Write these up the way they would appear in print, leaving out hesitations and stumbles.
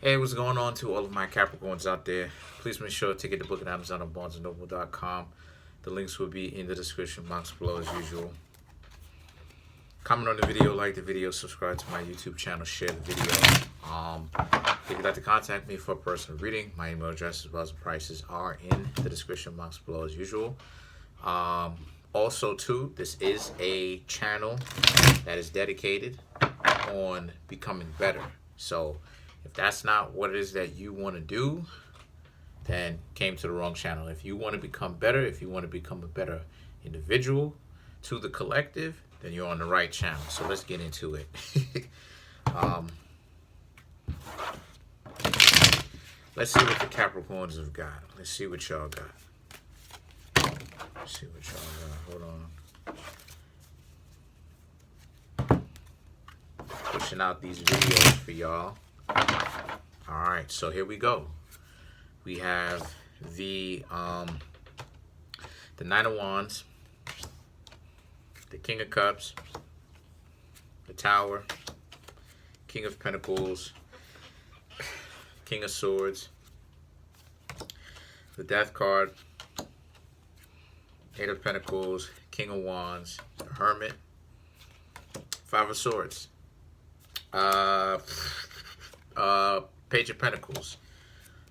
Hey, what's going on to all of my Capricorns out there? Please make sure to get the book at Amazon or BarnesandNoble.com. The links will be in the description box below as usual. Comment on the video, like the video, subscribe to my YouTube channel, share the video. If you'd like to contact me for a personal reading, my email address as well as the prices are in the description box below as usual. Also, too, this is a channel that is dedicated on becoming better. So if that's not what it is that you want to do, then came to the wrong channel. If you want to become better, if you want to become a better individual to the collective, then you're on the right channel. So let's get into it. Let's see what the Capricorns have got. Let's see what y'all got. Let's see what y'all got. Hold on. Pushing out these videos for y'all. All right, so here we go. We have the Nine of Wands, the King of Cups, the Tower, King of Pentacles, King of Swords, the Death card, Eight of Pentacles, King of Wands, the Hermit, Five of Swords, Page of Pentacles,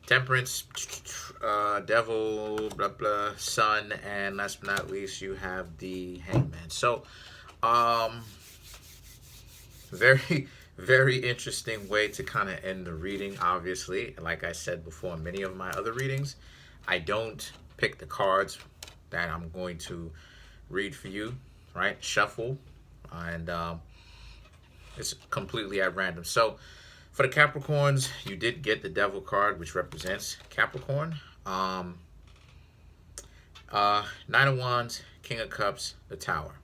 Temperance, Devil, blah blah, Sun, and last but not least, you have the Hangman. So, very interesting way to kind of end the reading. Obviously, like I said before, in many of my other readings, I don't pick the cards that I'm going to read for you, right? Shuffle, and it's completely at random. So for the Capricorns, you did get the Devil card, which represents Capricorn. Nine of Wands, King of Cups, the Tower.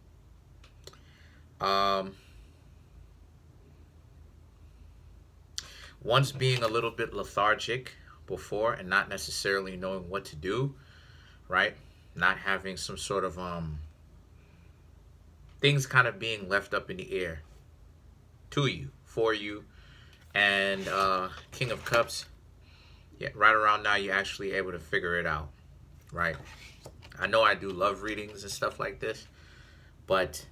Once being a little bit lethargic before and not necessarily knowing what to do, right? Not having some sort of things kind of being left up in the air to you, for you. And King of Cups, yeah, right around now you're actually able to figure it out, right? I know I do love readings and stuff like this, but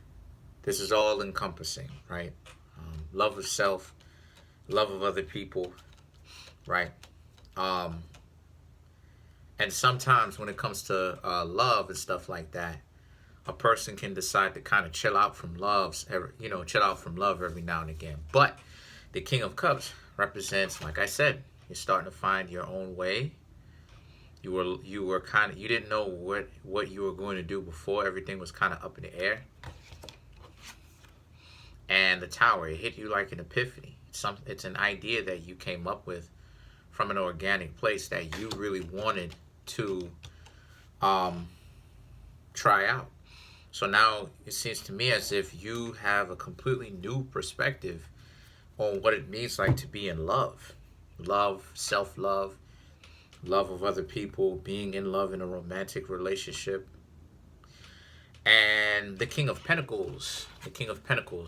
this is all encompassing, right? Love of self, love of other people, right? And sometimes when it comes to love and stuff like that, a person can decide to kind of chill out from love every now and again. But the King of Cups represents, like I said, you're starting to find your own way. You didn't know what you were going to do before. Everything was kind of up in the air. And the Tower, it hit you like an epiphany. It's an idea that you came up with from an organic place that you really wanted to try out. So now it seems to me as if you have a completely new perspective on what it means like to be in love. Love, self-love, love of other people, being in love in a romantic relationship. And the King of Pentacles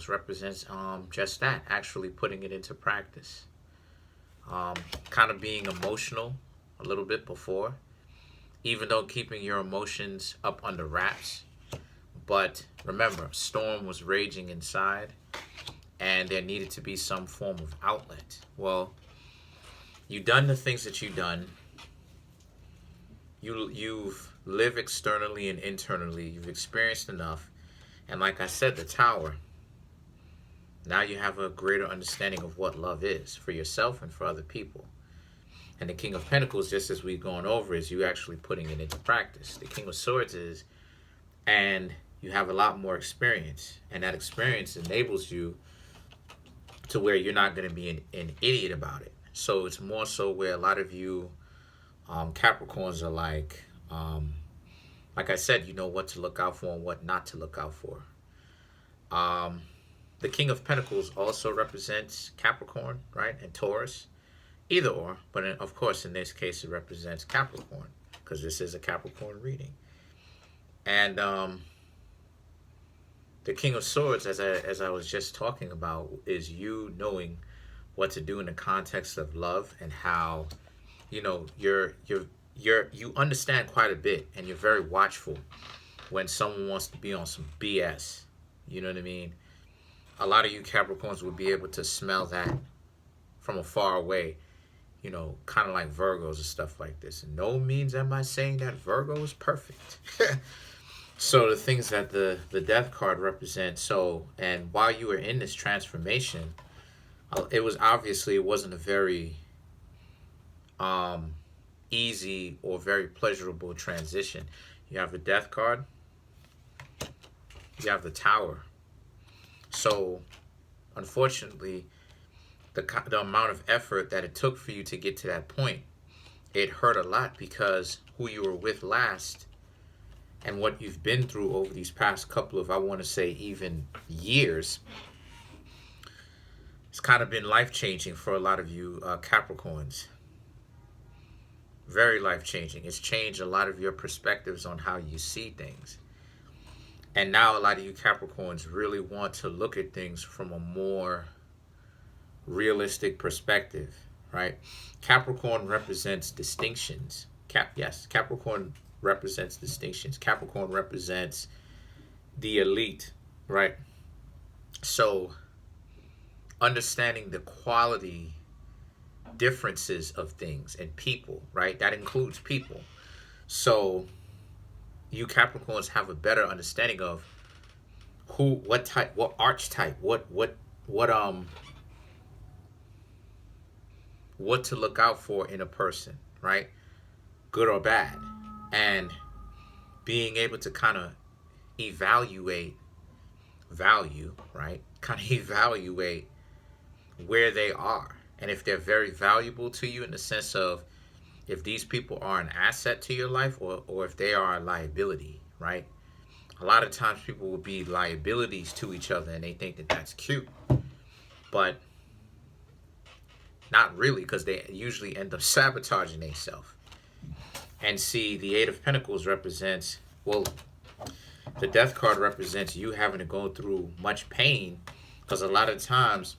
represents just that, actually putting it into practice. Kind of being emotional a little bit before, even though keeping your emotions up under wraps. But remember, storm was raging inside, and there needed to be some form of outlet. Well, you've done the things that you've done. You've lived externally and internally. You've experienced enough. And like I said, the Tower, now you have a greater understanding of what love is for yourself and for other people. And the King of Pentacles, just as we've gone over, is you actually putting it into practice. The King of Swords is, and you have a lot more experience. And that experience enables you to where you're not going to be an idiot about it. So it's more so where a lot of you Capricorns are like I said, you know what to look out for and what not to look out for. The King of Pentacles also represents Capricorn, right? And Taurus. Either or, but of course in this case it represents Capricorn because this is a Capricorn reading. And the King of Swords, as I was just talking about, is you knowing what to do in the context of love, and how, you know, you understand quite a bit, and you're very watchful when someone wants to be on some BS. You know what I mean? A lot of you Capricorns will be able to smell that from afar away, you know, kind of like Virgos and stuff like this. And no means am I saying that Virgo is perfect. So the things that the death card represents, so, and while you were in this transformation, it was obviously, it wasn't a very easy or very pleasurable transition. You have the death card, you have the Tower. So unfortunately, the amount of effort that it took for you to get to that point, it hurt a lot, because who you were with last and what you've been through over these past couple of, I want to say, even years, it's kind of been life-changing for a lot of you Capricorns. Very life-changing. It's changed a lot of your perspectives on how you see things. And now a lot of you Capricorns really want to look at things from a more realistic perspective, right? Capricorn represents distinctions. Capricorn represents distinctions. Capricorn represents the elite, right? So understanding the quality differences of things and people, right? That includes people. So you Capricorns have a better understanding of who, what type, what archetype, what to look out for in a person, right? Good or bad. And being able to kind of evaluate value, right? Kind of evaluate where they are. And if they're very valuable to you, in the sense of if these people are an asset to your life, or if they are a liability, right? A lot of times people will be liabilities to each other, and they think that that's cute. But not really, because they usually end up sabotaging themselves. And see, the Eight of Pentacles represents, well, the Death card represents you having to go through much pain, because a lot of times,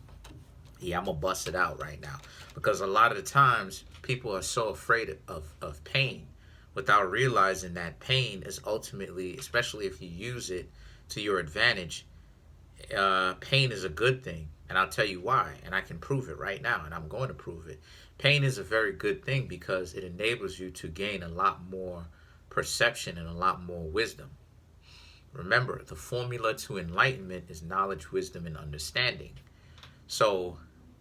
yeah, I'm going to bust it out right now, because a lot of the times people are so afraid of pain without realizing that pain is ultimately, especially if you use it to your advantage, pain is a good thing. And I'll tell you why, and I can prove it right now, and I'm going to prove it. Pain is a very good thing, because it enables you to gain a lot more perception and a lot more wisdom. Remember, the formula to enlightenment is knowledge, wisdom, and understanding. So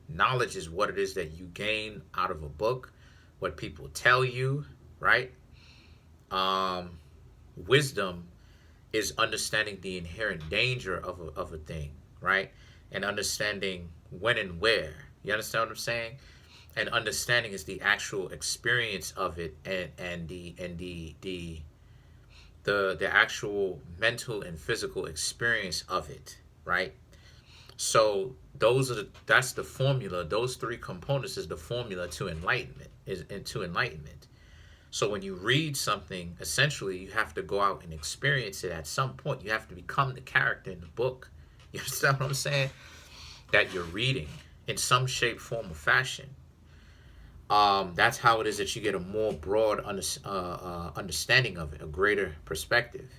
knowledge is what it is that you gain out of a book, what people tell you, right? Wisdom is understanding the inherent danger of a thing, right? And understanding when and where. You understand what I'm saying? And understanding is the actual experience of it, and the actual mental and physical experience of it, right? So that's the formula. Those three components is the formula to enlightenment, So when you read something, essentially you have to go out and experience it at some point. You have to become the character in the book. You understand what I'm saying? That you're reading in some shape, form, or fashion. That's how it is that you get a more broad understanding of it, a greater perspective.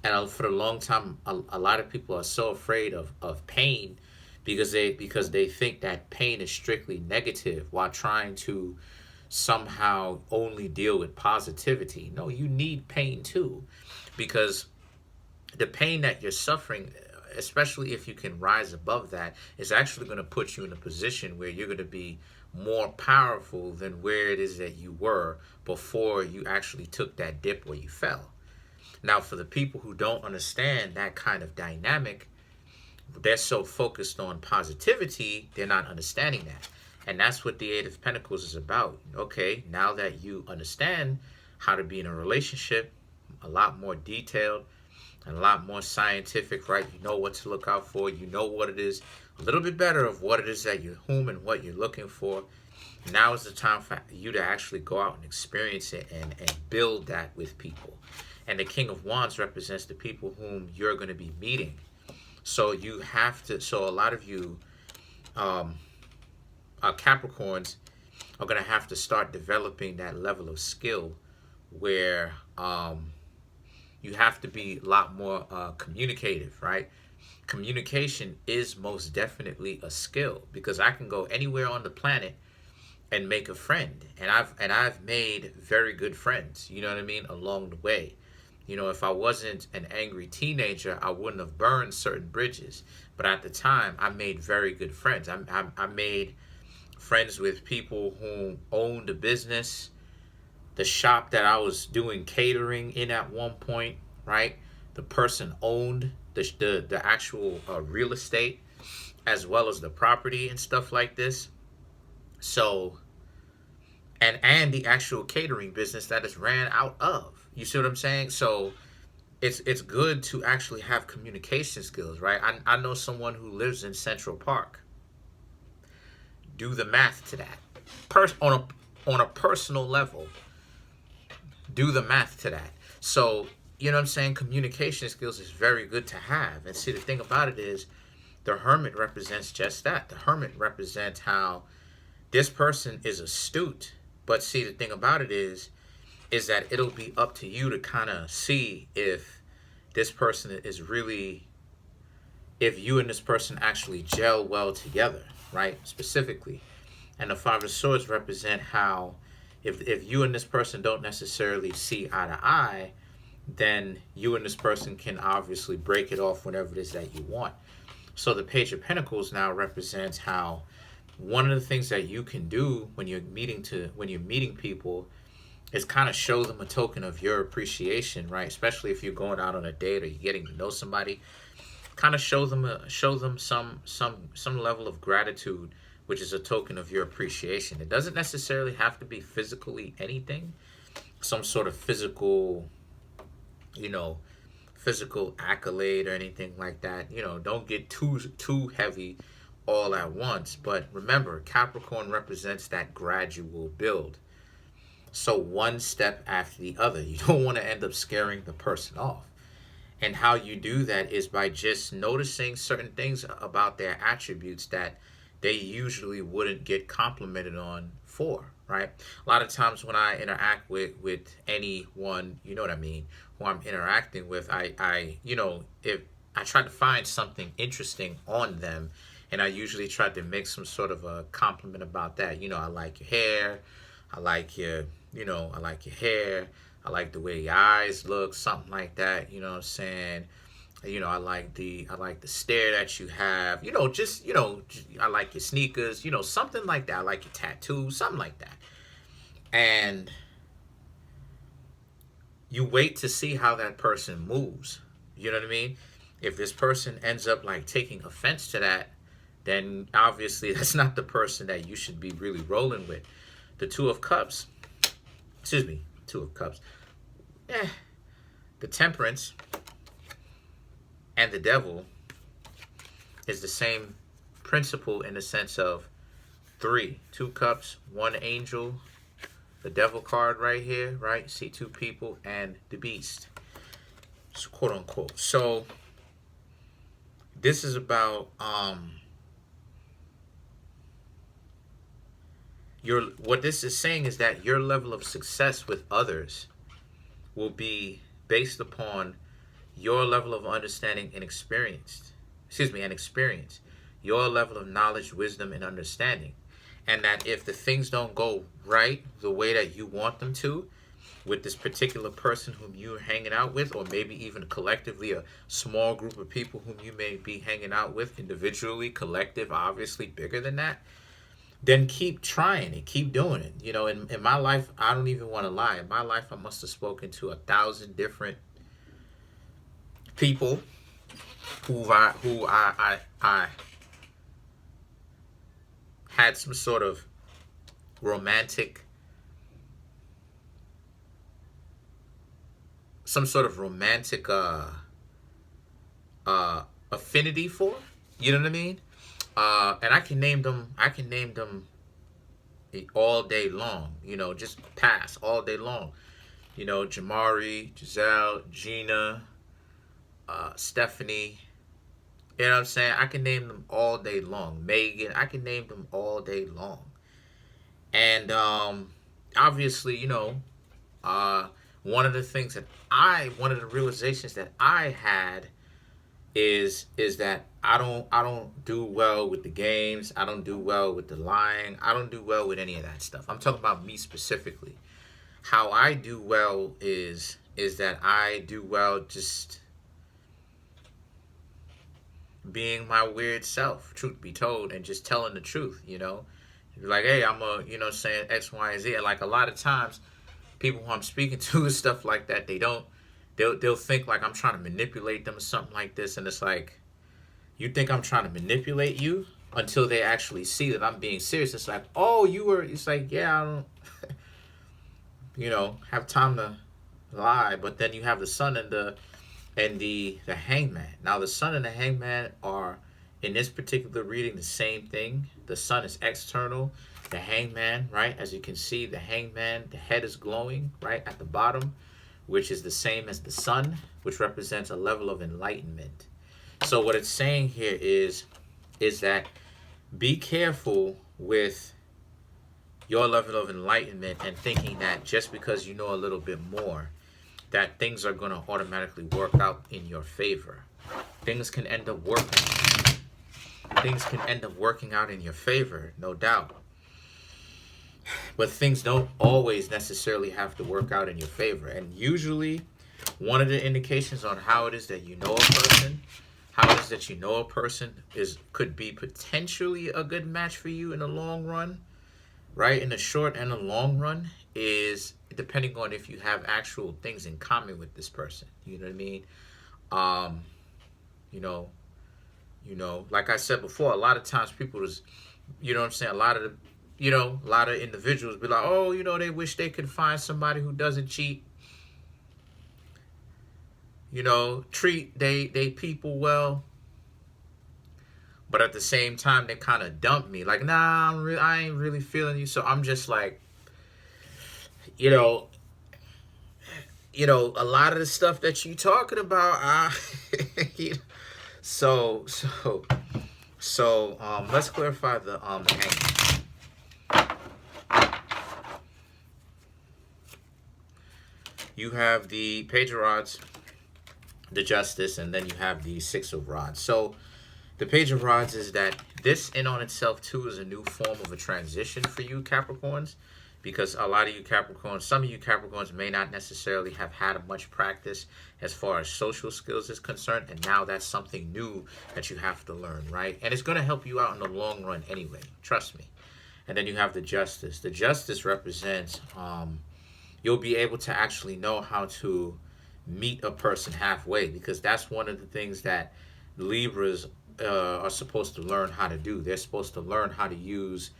And for a long time, a lot of people are so afraid of pain, because they think that pain is strictly negative, while trying to somehow only deal with positivity. No, you need pain too, because the pain that you're suffering, especially if you can rise above that, is actually going to put you in a position where you're going to be more powerful than where it is that you were before you actually took that dip where you fell. Now, for the people who don't understand that kind of dynamic, they're so focused on positivity, they're not understanding that. And that's what the Eight of Pentacles is about. Okay, now that you understand how to be in a relationship, a lot more detailed and a lot more scientific, right? You know what to look out for. You know what it is. A little bit better of what it is that you're, whom and what you're looking for. Now is the time for you to actually go out and experience it and build that with people. And the King of Wands represents the people whom you're going to be meeting. So you have to, so a lot of you, Capricorns are going to have to start developing that level of skill where you have to be a lot more communicative, right? Communication is most definitely a skill, because I can go anywhere on the planet and make a friend, and I've made very good friends, you know what I mean, along the way. You know, if I wasn't an angry teenager, I wouldn't have burned certain bridges. But at the time, I made very good friends. I made friends with people who owned a business. The shop that I was doing catering in at one point, right? The person owned the actual real estate, as well as the property and stuff like this. So, and the actual catering business that is ran out of. You see what I'm saying? So it's good to actually have communication skills, right? I know someone who lives in Central Park. Do the math to that. On a personal level, do the math to that. So, you know what I'm saying? Communication skills is very good to have. And see, the thing about it is, the Hermit represents just that. The Hermit represents how this person is astute. But see, the thing about it is that it'll be up to you to kind of see if this person is really, if you and this person actually gel well together, right? Specifically. And the Five of Swords represent how if you and this person don't necessarily see eye to eye, then you and this person can obviously break it off whenever it is that you want. So the Page of Pentacles now represents how one of the things that you can do when you're meeting people is kind of show them a token of your appreciation, right? Especially if you're going out on a date or you're getting to know somebody, kind of show them some level of gratitude, which is a token of your appreciation. It doesn't necessarily have to be physically anything, some sort of physical, physical accolade or anything like that. Don't get too heavy all at once. But remember, Capricorn represents that gradual build. So one step after the other. You don't want to end up scaring the person off. And how you do that is by just noticing certain things about their attributes that they usually wouldn't get complimented on for, right? A lot of times when I interact with anyone, you know what I mean, who I'm interacting with, if I try to find something interesting on them, and I usually try to make some sort of a compliment about that. I like your hair. I like your hair. I like the way your eyes look, something like that. You know what I'm saying? I like the stare that you have. I like your sneakers. Something like that. I like your tattoos, something like that. And you wait to see how that person moves. You know what I mean? If this person ends up like taking offense to that, then obviously that's not the person that you should be really rolling with. The Two of Cups. The Temperance and the Devil is the same principle in the sense of 2 cups, 1 angel, the Devil card right here, right? See 2 people and the Beast, so, quote unquote. So this is about what this is saying is that your level of success with others will be based upon your level of understanding and experience. Your level of knowledge, wisdom, and understanding. And that if the things don't go right the way that you want them to with this particular person whom you're hanging out with, or maybe even collectively a small group of people whom you may be hanging out with individually, collective, obviously bigger than that, then keep trying it, keep doing it. In my life, I don't even want to lie. In my life, I must have spoken to 1,000 different people who I had some sort of romantic affinity for. You know what I mean? And I can name them all day long, just pass all day long. Jamari, Giselle, Gina, Stephanie, You know what I'm saying? I can name them all day long. Megan, I can name them all day long. And obviously, you know, uh, one of the things that one of the realizations that I had is that I don't do well with the games. I don't do well with the lying. I don't do well with any of that stuff. I'm talking about me specifically. How I do well is that I do well just being my weird self, truth be told, and just telling the truth, you know. Like, hey, I'm a, you know, saying X, Y, and Z. And like a lot of times, people who I'm speaking to and stuff like that, they'll think like I'm trying to manipulate them or something like this. And it's like, you think I'm trying to manipulate you until they actually see that I'm being serious. It's like, oh, it's like, yeah, I don't, you know, have time to lie. But then you have the sun and the hangman. Now the sun and the hangman are in this particular reading the same thing. The sun is external. The hangman, right? As you can see, the hangman, the head is glowing, right, at the bottom, which is the same as the sun, which represents a level of enlightenment. So what it's saying here is that be careful with your level of enlightenment and thinking that just because you know a little bit more, that things are going to automatically work out in your favor. Things can end up working out in your favor, no doubt. But things don't always necessarily have to work out in your favor. And usually, one of the indications on how it is that you know a person, could be potentially a good match for you in the long run, right? In the short and the long run, is depending on if you have actual things in common with this person. You know what I mean? You know, like I said before, a lot of times people just, you know what I'm saying, a lot of individuals be like, oh, you know, they wish they could find somebody who doesn't cheat, you know, treat they people well, but at the same time they kind of dump me, like, nah, I ain't really feeling you. So I'm just like, you know, a lot of the stuff that you talking about, so let's clarify the hangman. You have the Page of Rods, the Justice, and then you have the Six of Rods. So the Page of Rods is that this in on itself too is a new form of a transition for you Capricorns, because a lot of you Capricorns, some of you Capricorns may not necessarily have had much practice as far as social skills is concerned, and now that's something new that you have to learn, right? And it's going to help you out in the long run anyway, trust me. And then you have the Justice. The Justice represents you'll be able to actually know how to meet a person halfway, because that's one of the things that Libras are supposed to learn how to do. They're supposed to learn how to use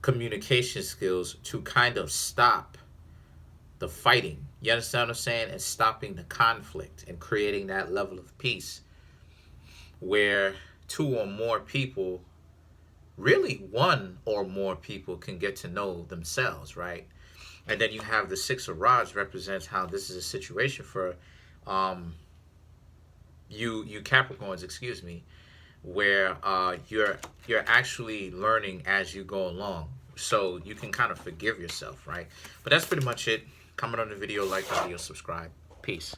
communication skills to kind of stop the fighting. You understand what I'm saying? And stopping the conflict and creating that level of peace where two or more people, really one or more people, can get to know themselves, right? And then you have the Six of Rods represents how this is a situation for you Capricorns, excuse me, where you're actually learning as you go along, so you can kind of forgive yourself, right? But that's pretty much it. Comment on the video, like the video, subscribe. Peace.